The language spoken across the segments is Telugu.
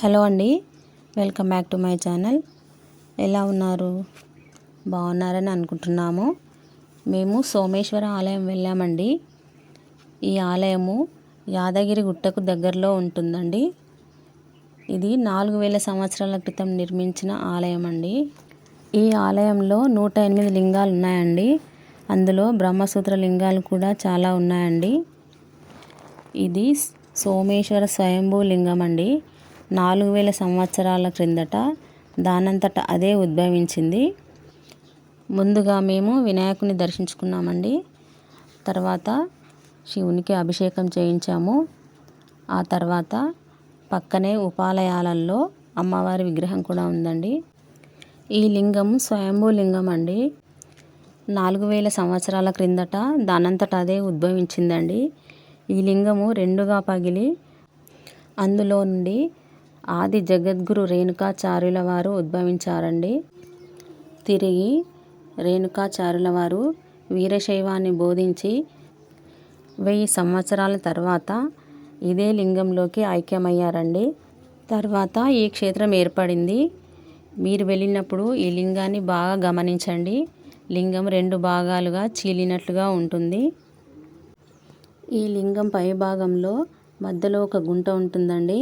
హలో అండి, welcome back to my channel. ఎలా ఉన్నారు? బాగున్నారని అనుకుంటున్నాము. మేము సోమేశ్వర ఆలయం వెళ్ళామండి. ఈ ఆలయము యాదగిరి గుట్టకు దగ్గరలో ఉంటుందండి. ఇది 4000 సంవత్సరాల క్రితం నిర్మించిన ఆలయం అండి. ఈ ఆలయంలో 108 లింగాలు ఉన్నాయండి. అందులో బ్రహ్మసూత్ర లింగాలు కూడా చాలా ఉన్నాయండి. ఇది సోమేశ్వర స్వయంభూ లింగం అండి. 4000 సంవత్సరాల క్రిందట దానంతట అదే ఉద్భవించింది. ముందుగా మేము వినాయకుని దర్శించుకున్నామండి. తర్వాత శివునికి అభిషేకం చేయించాము. ఆ తర్వాత పక్కనే ఉపాలయాలలో అమ్మవారి విగ్రహం కూడా ఉందండి. ఈ లింగం స్వయంభూ లింగం అండి. 4000 సంవత్సరాల క్రిందట దానంతట అదే ఉద్భవించిందండి. ఈ లింగము రెండుగా పగిలి అందులో నుండి ఆది జగద్గురు రేణుకాచార్యుల వారు ఉద్భవించారండి. తిరిగి రేణుకాచార్యుల వారు వీరశైవాన్ని బోధించి 1000 సంవత్సరాల తర్వాత ఇదే లింగంలోకి ఐక్యమయ్యారండి. తర్వాత ఈ క్షేత్రం ఏర్పడింది. మీరు వెళ్ళినప్పుడు ఈ లింగాన్ని బాగా గమనించండి. లింగం 2 భాగాలుగా చీలినట్లుగా ఉంటుంది. ఈ లింగం పై భాగంలో మధ్యలో ఒక గుంట ఉంటుందండి.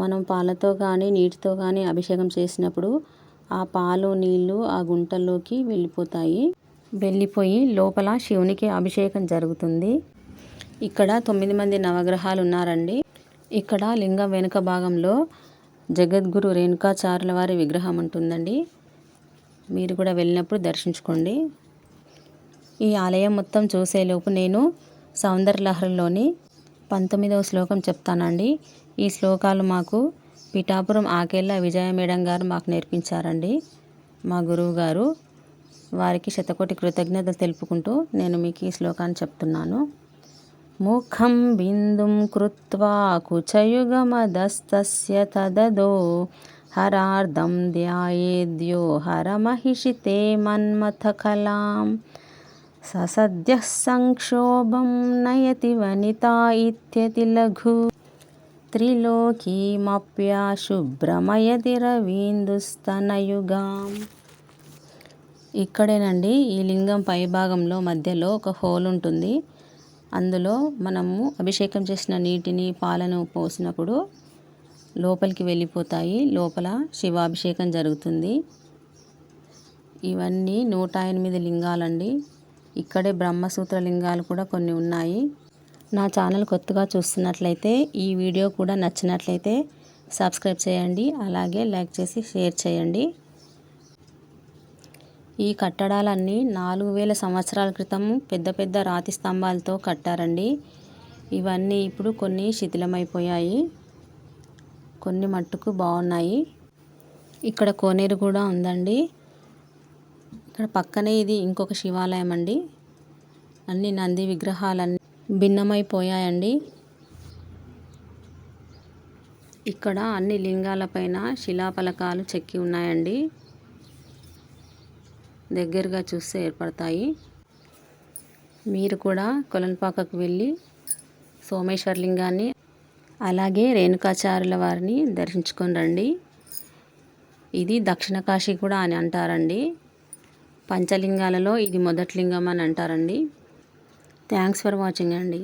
మనం పాలతో కానీ నీటితో కానీ అభిషేకం చేసినప్పుడు ఆ పాలు నీళ్లు ఆ గుంటల్లోకి వెళ్ళిపోయి లోపల శివునికి అభిషేకం జరుగుతుంది. ఇక్కడ 9 మంది నవగ్రహాలు ఉన్నారండి. ఇక్కడ లింగం వెనుక భాగంలో జగద్గురు రేణుకాచార్యుల వారి విగ్రహం ఉంటుందండి. మీరు కూడా వెళ్ళినప్పుడు దర్శించుకోండి. ఈ ఆలయం మొత్తం చూసేలోపు నేను సౌందర్యలహరిలోని 19వ శ్లోకం చెప్తానండి. ఈ శ్లోకాలు మాకు పిఠాపురం ఆకేళ్ళ విజయ మేడం గారు మాకు నేర్పించారండి. మా గురువు గారు. వారికి శతకోటి కృతజ్ఞతలు తెలుపుకుంటూ నేను మీకు ఈ శ్లోకాన్ని చెప్తున్నాను. ముఖం బిందుం కృత్వా కుచయుగమదస్తస్య తదదో హరార్ధం ధ్యాయేద్యో హరమహిషితే మన్మథ కలాం ససద్యః సంక్షోభం నయతి వనితా ఇత్యతి లఘు త్రిలోకీమప్యాశుభ్రమయతి రవీందుస్తనయుగాం. ఇక్కడేనండి ఈ లింగం పై భాగంలో మధ్యలో ఒక హోల్ ఉంటుంది. అందులో మనము అభిషేకం చేసిన నీటిని పాలను పోసినప్పుడు లోపలికి వెళ్ళిపోతాయి. లోపల శివాభిషేకం జరుగుతుంది. ఇవన్నీ 108 లింగాలండి. ఇక్కడే బ్రహ్మసూత్ర లింగాలు కూడా కొన్ని ఉన్నాయి. నా ఛానల్ కొత్తగా చూస్తున్నట్లయితే ఈ వీడియో కూడా నచ్చినట్లయితే సబ్స్క్రైబ్ చేయండి. అలాగే లైక్ చేసి షేర్ చేయండి. ఈ కట్టడాలన్నీ 4000 సంవత్సరాల క్రితం పెద్ద పెద్ద రాతి స్తంభాలతో కట్టారండి. ఇవన్నీ ఇప్పుడు కొన్ని శిథిలమైపోయాయి, కొన్ని మట్టుకు బాగున్నాయి. ఇక్కడ కోనేరు కూడా ఉందండి. ఇక్కడ పక్కనే ఇది ఇంకొక శివాలయం అండి. అన్ని నంది విగ్రహాలన్నీ భిన్నమైపోయాయండి. ఇక్కడ అన్ని లింగాలపైన శిలాఫలకాలు చెక్కి ఉన్నాయండి. దగ్గరగా చూస్తే ఏర్పడతాయి. మీరు కూడా కొలనుపాకకు వెళ్ళి సోమేశ్వర లింగాన్ని అలాగే రేణుకాచార్యుల వారిని దర్శించుకొని రండి. ఇది దక్షిణ కాశీ కూడా అని అంటారండి. పంచలింగాలలో ఇది మొదటి లింగం అని అంటారండి. థ్యాంక్స్ ఫర్ వాచింగ్ అండి.